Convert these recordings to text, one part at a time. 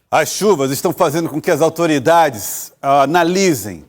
As chuvas estão fazendo com que as autoridades analisem,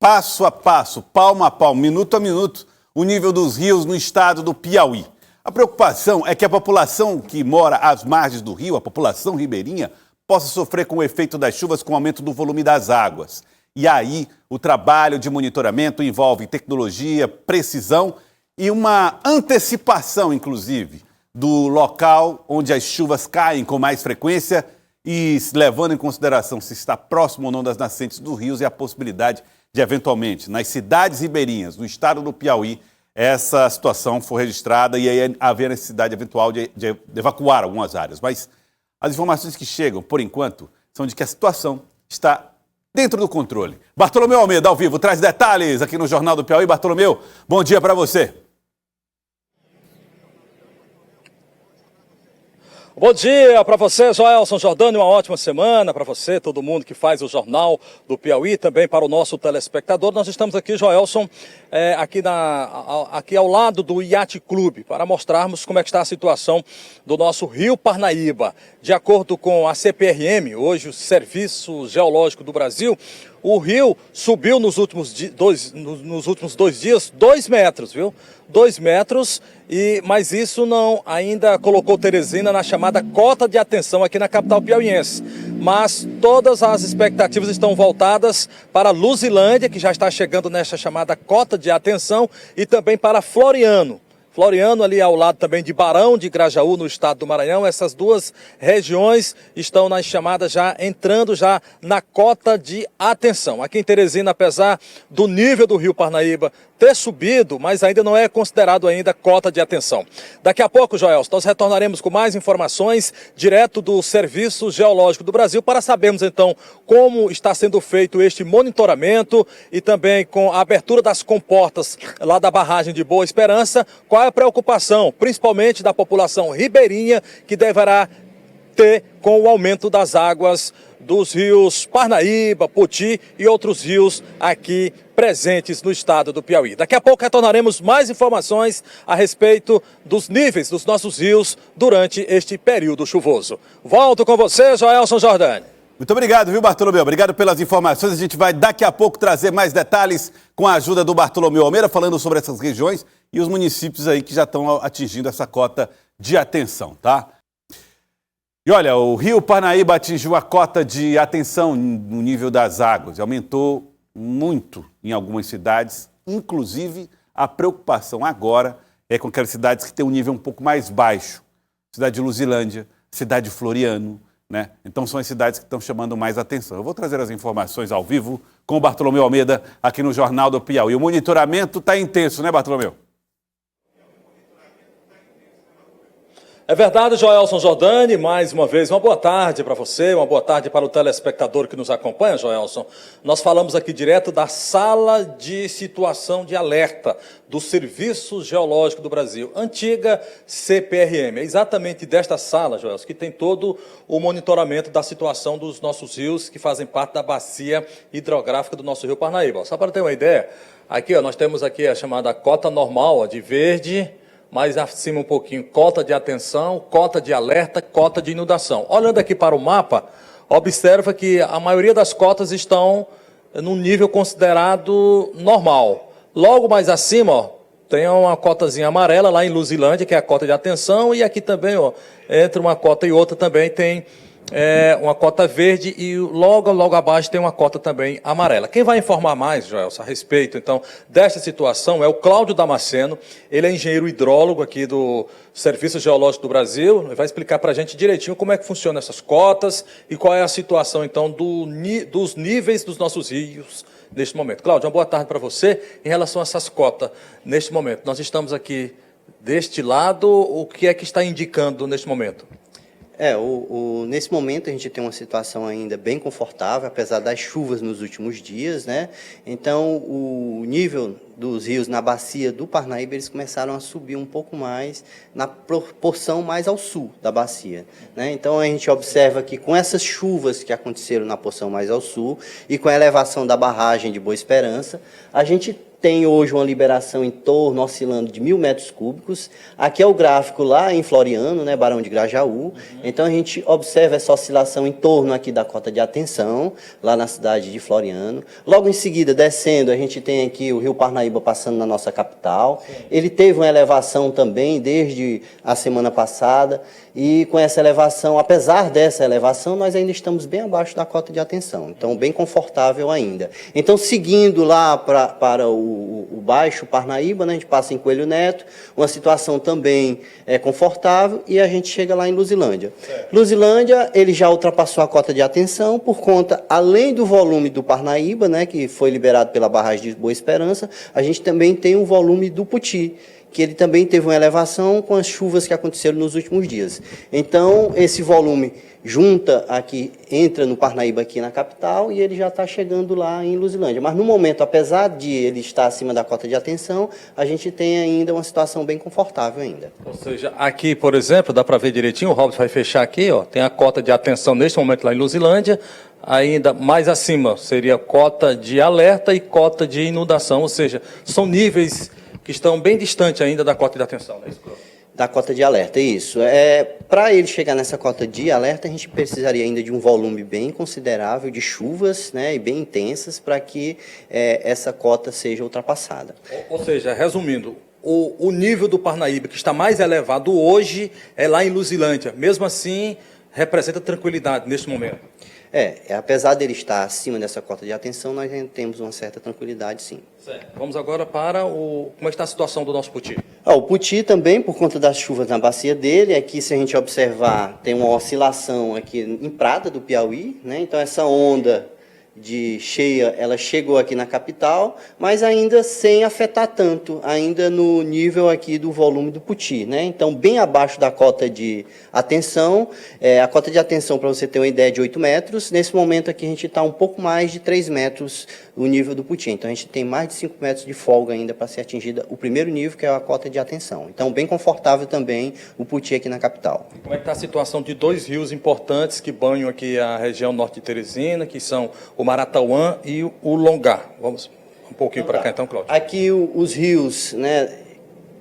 passo a passo, palmo a palmo, minuto a minuto, o nível dos rios no estado do Piauí. A preocupação é que a população que mora às margens do rio, a população ribeirinha, possa sofrer com o efeito das chuvas com o aumento do volume das águas. E aí, o trabalho de monitoramento envolve tecnologia, precisão e uma antecipação, inclusive, do local onde as chuvas caem com mais frequência e levando em consideração se está próximo ou não das nascentes dos rios e a possibilidade de, eventualmente, nas cidades ribeirinhas do estado do Piauí, essa situação for registrada e aí haver necessidade eventual de evacuar algumas áreas. Mas as informações que chegam, por enquanto, são de que a situação está dentro do controle. Bartolomeu Almeida, ao vivo, traz detalhes aqui no Jornal do Piauí. Bartolomeu, bom dia para você. Bom dia para você, Joelson Jordani, uma ótima semana para você, todo mundo que faz o Jornal do Piauí, também para o nosso telespectador. Nós estamos aqui, Joelson, aqui ao lado do Yacht Clube, para mostrarmos como é que está a situação do nosso Rio Parnaíba. De acordo com a CPRM, hoje o Serviço Geológico do Brasil, o rio subiu nos últimos 2 dias 2 metros, viu? 2 metros, mas isso não ainda colocou Teresina na chamada cota de atenção aqui na capital piauiense. Mas todas as expectativas estão voltadas para Luzilândia, que já está chegando nesta chamada cota de atenção, e também para Floriano. Floriano, ali ao lado também de Barão de Grajaú, no estado do Maranhão. Essas duas regiões estão nas chamadas entrando na cota de atenção. Aqui em Teresina, apesar do nível do Rio Parnaíba ter subido, mas ainda não é considerado ainda cota de atenção. Daqui a pouco, Joelson, nós retornaremos com mais informações direto do Serviço Geológico do Brasil para sabermos então como está sendo feito este monitoramento e também com a abertura das comportas lá da barragem de Boa Esperança. Qual é a preocupação, principalmente da população ribeirinha, que deverá ter com o aumento das águas dos rios Parnaíba, Poti e outros rios aqui presentes no estado do Piauí. Daqui a pouco retornaremos mais informações a respeito dos níveis dos nossos rios durante este período chuvoso. Volto com você, Joelson Jordani. Muito obrigado, viu, Bartolomeu? Obrigado pelas informações. A gente vai daqui a pouco trazer mais detalhes com a ajuda do Bartolomeu Almeida, falando sobre essas regiões e os municípios aí que já estão atingindo essa cota de atenção, tá? E olha, o Rio Parnaíba atingiu a cota de atenção no nível das águas. Aumentou muito em algumas cidades, inclusive a preocupação agora é com aquelas cidades que têm um nível um pouco mais baixo. Cidade de Luzilândia, cidade de Floriano, né? Então são as cidades que estão chamando mais atenção. Eu vou trazer as informações ao vivo com o Bartolomeu Almeida aqui no Jornal do Piauí. O monitoramento está intenso, né, Bartolomeu? É verdade, Joelson Jordani, mais uma vez, uma boa tarde para você, uma boa tarde para o telespectador que nos acompanha, Joelson. Nós falamos aqui direto da Sala de Situação de Alerta do Serviço Geológico do Brasil, antiga CPRM. É exatamente desta sala, Joelson, que tem todo o monitoramento da situação dos nossos rios que fazem parte da bacia hidrográfica do nosso Rio Parnaíba. Só para ter uma ideia, aqui nós temos aqui a chamada cota normal, de verde, mais acima um pouquinho, cota de atenção, cota de alerta, cota de inundação. Olhando aqui para o mapa, observa que a maioria das cotas estão num nível considerado normal. Logo mais acima, tem uma cotazinha amarela lá em Luzilândia, que é a cota de atenção, e aqui também, entre uma cota e outra também tem uma cota verde e logo abaixo tem uma cota também amarela. Quem vai informar mais, Joelson, a respeito, então, desta situação é o Cláudio Damasceno. Ele é engenheiro hidrólogo aqui do Serviço Geológico do Brasil. Ele vai explicar para a gente direitinho como é que funcionam essas cotas e qual é a situação, então, dos níveis dos nossos rios neste momento. Cláudio, uma boa tarde para você. Em relação a essas cotas, neste momento, nós estamos aqui deste lado, o que é que está indicando neste momento? Nesse momento a gente tem uma situação ainda bem confortável, apesar das chuvas nos últimos dias, né? Então, o nível dos rios na bacia do Parnaíba, eles começaram a subir um pouco mais, na proporção mais ao sul da bacia, né? Então, a gente observa que com essas chuvas que aconteceram na porção mais ao sul e com a elevação da barragem de Boa Esperança, a gente tem hoje uma liberação em torno, oscilando de 1.000 metros cúbicos. Aqui é o gráfico lá em Floriano, né, Barão de Grajaú. Então a gente observa essa oscilação em torno aqui da cota de atenção, lá na cidade de Floriano. Logo em seguida, descendo, a gente tem aqui o Rio Parnaíba passando na nossa capital. Ele teve uma elevação também desde a semana passada. E com essa elevação, apesar dessa elevação, nós ainda estamos bem abaixo da cota de atenção. Então, bem confortável ainda. Então, seguindo lá para o Baixo Parnaíba, né, a gente passa em Coelho Neto, uma situação também confortável, e a gente chega lá em Luzilândia. Luzilândia, ele já ultrapassou a cota de atenção por conta, além do volume do Parnaíba, né, que foi liberado pela barragem de Boa Esperança, a gente também tem o volume do Puti, que ele também teve uma elevação com as chuvas que aconteceram nos últimos dias. Então, esse volume junta aqui, entra no Parnaíba aqui na capital e ele já está chegando lá em Luzilândia. Mas no momento, apesar de ele estar acima da cota de atenção, a gente tem ainda uma situação bem confortável ainda. Ou seja, aqui, por exemplo, dá para ver direitinho, o Robson vai fechar aqui, ó, tem a cota de atenção neste momento lá em Luzilândia, ainda mais acima seria cota de alerta e cota de inundação, ou seja, são níveis que estão bem distantes ainda da cota de atenção, não é isso? Da cota de alerta, isso. Para ele chegar nessa cota de alerta, a gente precisaria ainda de um volume bem considerável de chuvas, né, e bem intensas, para que essa cota seja ultrapassada. Ou seja, resumindo, o nível do Parnaíba que está mais elevado hoje é lá em Luzilândia. Mesmo assim, representa tranquilidade neste momento. Apesar dele estar acima dessa cota de atenção, nós ainda temos uma certa tranquilidade, sim. Certo. Vamos agora para como é que está a situação do nosso Puti? O Puti também, por conta das chuvas na bacia dele, aqui se a gente observar, tem uma oscilação aqui em Prata do Piauí, né? Então essa onda de cheia, ela chegou aqui na capital, mas ainda sem afetar tanto, ainda no nível aqui do volume do Puti, né? Então, bem abaixo da cota de atenção, a cota de atenção, para você ter uma ideia, de 8 metros, nesse momento aqui a gente está um pouco mais de 3 metros o nível do Puti, então a gente tem mais de 5 metros de folga ainda para ser atingida o primeiro nível, que é a cota de atenção. Então, bem confortável também o Puti aqui na capital. Como é que está a situação de dois rios importantes que banham aqui a região norte de Teresina, que são o Maratauã e o Longá? Vamos um pouquinho para cá então, Cláudio. Aqui os rios, né,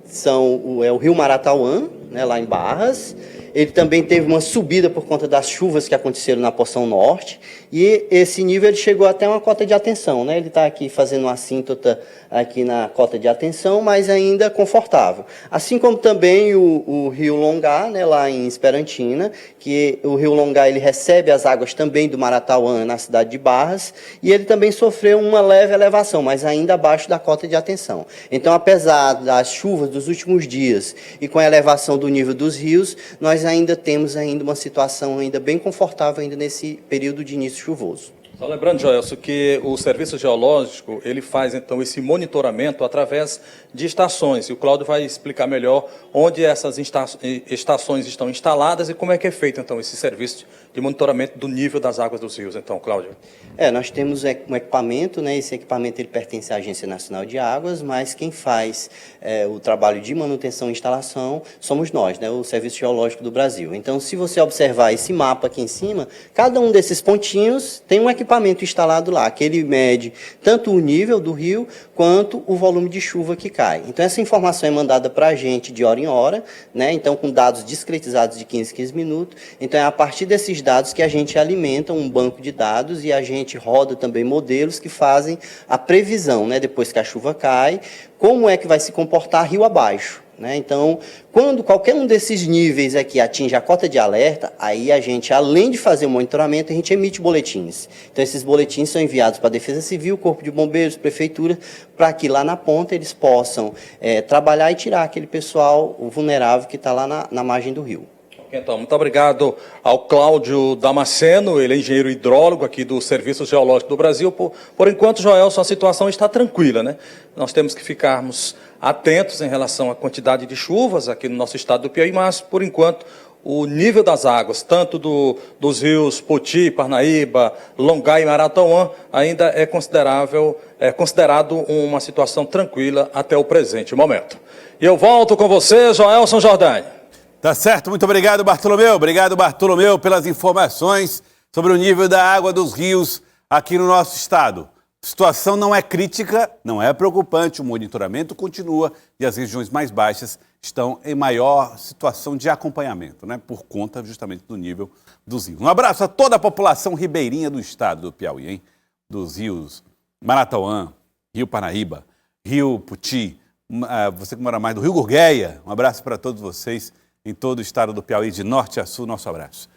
são o Rio Maratauã, né, lá em Barras. Ele também teve uma subida por conta das chuvas que aconteceram na porção norte, e esse nível ele chegou até uma cota de atenção, né? Ele está aqui fazendo uma assíntota aqui na cota de atenção, mas ainda confortável. Assim como também o Rio Longá, né, lá em Esperantina, que o Rio Longá ele recebe as águas também do Maratauã na cidade de Barras, e ele também sofreu uma leve elevação, mas ainda abaixo da cota de atenção. Então, apesar das chuvas dos últimos dias e com a elevação do nível dos rios, nós ainda temos uma situação ainda bem confortável ainda nesse período de início chuvoso. Só lembrando, Joelson, que o Serviço Geológico ele faz então esse monitoramento através de estações, e o Cláudio vai explicar melhor onde essas estações estão instaladas e como é que é feito então esse serviço de monitoramento do nível das águas dos rios. Então, Cláudio. Nós temos um equipamento, né? Esse equipamento ele pertence à Agência Nacional de Águas, mas quem faz o trabalho de manutenção e instalação somos nós, né? O Serviço Geológico do Brasil. Então, se você observar esse mapa aqui em cima, cada um desses pontinhos tem um equipamento instalado lá, que ele mede tanto o nível do rio quanto o volume de chuva que cai. Então, essa informação é mandada para a gente de hora em hora, né? Então, com dados discretizados de 15 em 15 minutos. Então, é a partir desses dados que a gente alimenta um banco de dados e a gente roda também modelos que fazem a previsão, né? Depois que a chuva cai, como é que vai se comportar rio abaixo. Né? Então, quando qualquer um desses níveis aqui atinge a cota de alerta, aí a gente, além de fazer o monitoramento, a gente emite boletins. Então, esses boletins são enviados para a Defesa Civil, Corpo de Bombeiros, Prefeitura, para que lá na ponta eles possam trabalhar e tirar aquele pessoal vulnerável que está lá na margem do rio. Então, muito obrigado ao Cláudio Damasceno, ele é engenheiro hidrólogo aqui do Serviço Geológico do Brasil. Por enquanto, Joelson, a situação está tranquila, né? Nós temos que ficarmos atentos em relação à quantidade de chuvas aqui no nosso estado do Piauí, mas, por enquanto, o nível das águas, tanto dos rios Puti, Parnaíba, Longá e Maratauã, ainda é considerado uma situação tranquila até o presente momento. E eu volto com você, Joelson Jordani. Tá certo, muito obrigado, Bartolomeu. Obrigado, Bartolomeu, pelas informações sobre o nível da água dos rios aqui no nosso estado. A situação não é crítica, não é preocupante, o monitoramento continua e as regiões mais baixas estão em maior situação de acompanhamento, né, por conta justamente do nível dos rios. Um abraço a toda a população ribeirinha do estado do Piauí, hein? Dos rios Maratauã, Rio Parnaíba, Rio Puti, você que mora mais do Rio Gurgueia, um abraço para todos vocês em todo o estado do Piauí, de norte a sul, nosso abraço.